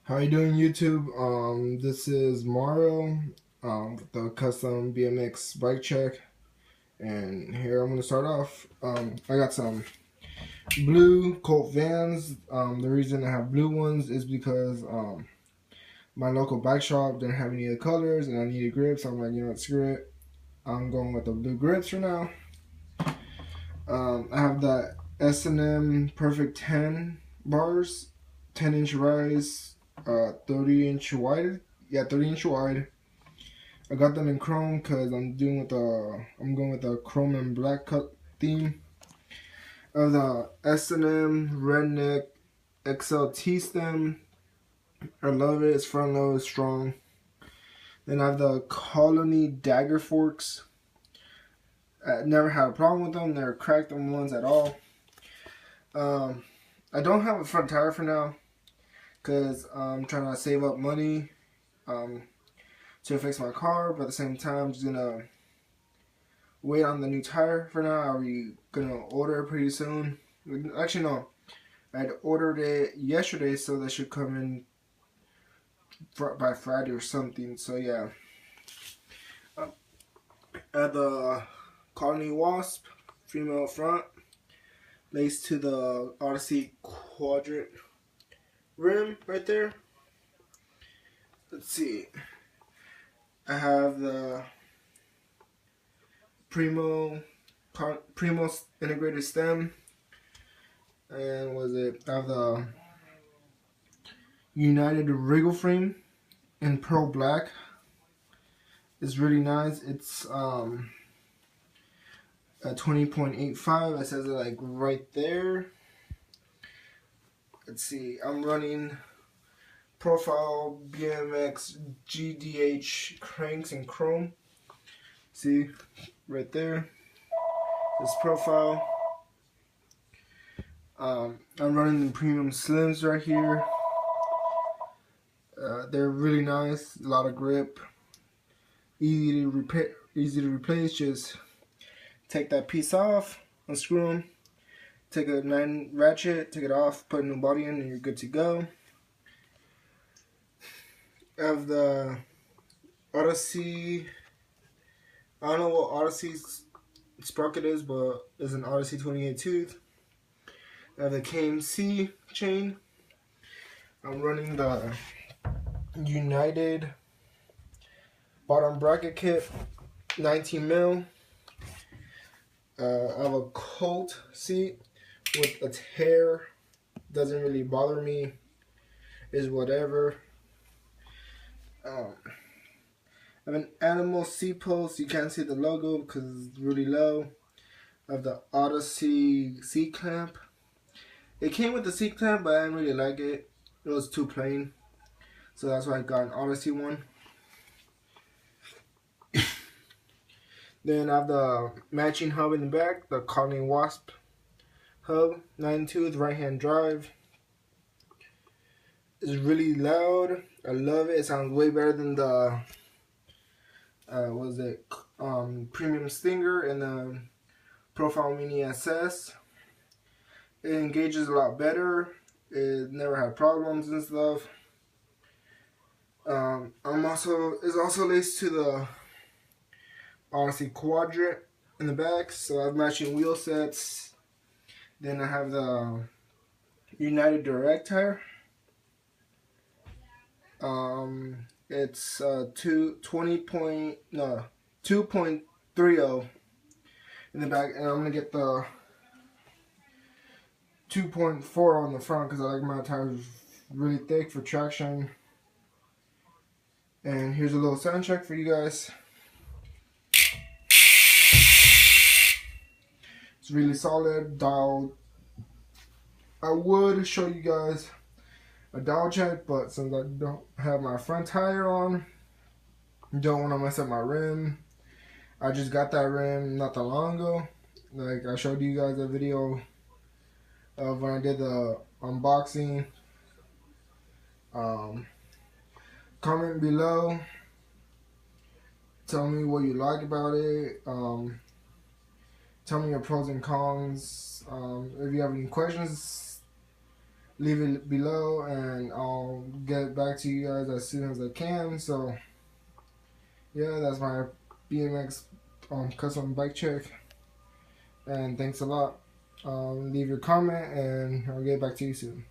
How you doing, YouTube? This is Mario with the custom BMX bike check, and here I'm gonna start off. I got some blue Colt Vans. The reason I have blue ones is because my local bike shop didn't have any of the colors, and I needed grips. So I'm like, screw it. I'm going with the blue grips for now. I have the S&M Perfect 10 bars, 10-inch rise. 30-inch wide. Yeah, 30-inch wide. I got them in chrome because I'm going with a chrome and black cut theme. Of the S&M Redneck XLT stem. I love it. It's front load, strong. Then I have the Colony dagger forks. I never had a problem with them. They're cracked on ones at all. I don't have a front tire for now, because I'm trying to save up money to fix my car, but at the same time I'm just gonna wait on the new tire for now. I'm gonna order it pretty soon. Actually, no, I had ordered it yesterday, so that should come in by Friday or something. So yeah, at the Colony Wasp female front, laced to the Odyssey quadrant rim right there. Let's see. I have the Primo integrated stem, and I have the United wriggle frame in pearl black. It's really nice. It's a 20.85. It says it like right there. Let's see. I'm running profile BMX GDH cranks in chrome. See right there, this profile. I'm running the premium slims right here. They're really nice, a lot of grip, easy to replace. Just take that piece off, unscrew them, take a 9 ratchet, take it off, put a new body in, and you're good to go. I have the Odyssey. I don't know what Odyssey's sprocket is, but it's an Odyssey 28 tooth. I have the KMC chain. I'm running the United bottom bracket kit, 19 mil. I have a Colt seat with a tear. Doesn't really bother me. Is whatever. I have an animal seat post. You can't see the logo because it's really low. I have the Odyssey seat clamp. It came with the seat clamp, but I didn't really like it. It was too plain, so that's why I got an Odyssey one. Then I have the matching hub in the back, the Colony Wasp hub, 9-tooth right hand drive. It's really loud. I love it. It sounds way better than the Premium Stinger and the Profile Mini SS. It engages a lot better. It never had problems and stuff. It's also laced to the Odyssey quadrant in the back, so I have matching wheel sets. Then I have the United Direct tire. It's 2.30 in the back, and I'm gonna get the 2.4 on the front because I like my tires really thick for traction. And here's a little sound check for you guys. It's really solid, dialed. I would show you guys a dial check, but since I don't have my front tire on, don't want to mess up my rim. I just got that rim not that long ago. Like I showed you guys a video of when I did the unboxing. Comment below, tell me what you like about it. Tell me your pros and cons. If you have any questions, leave it below, and I'll get back to you guys as soon as I can. So yeah, that's my BMX custom bike check, and thanks a lot. Leave your comment and I'll get back to you soon.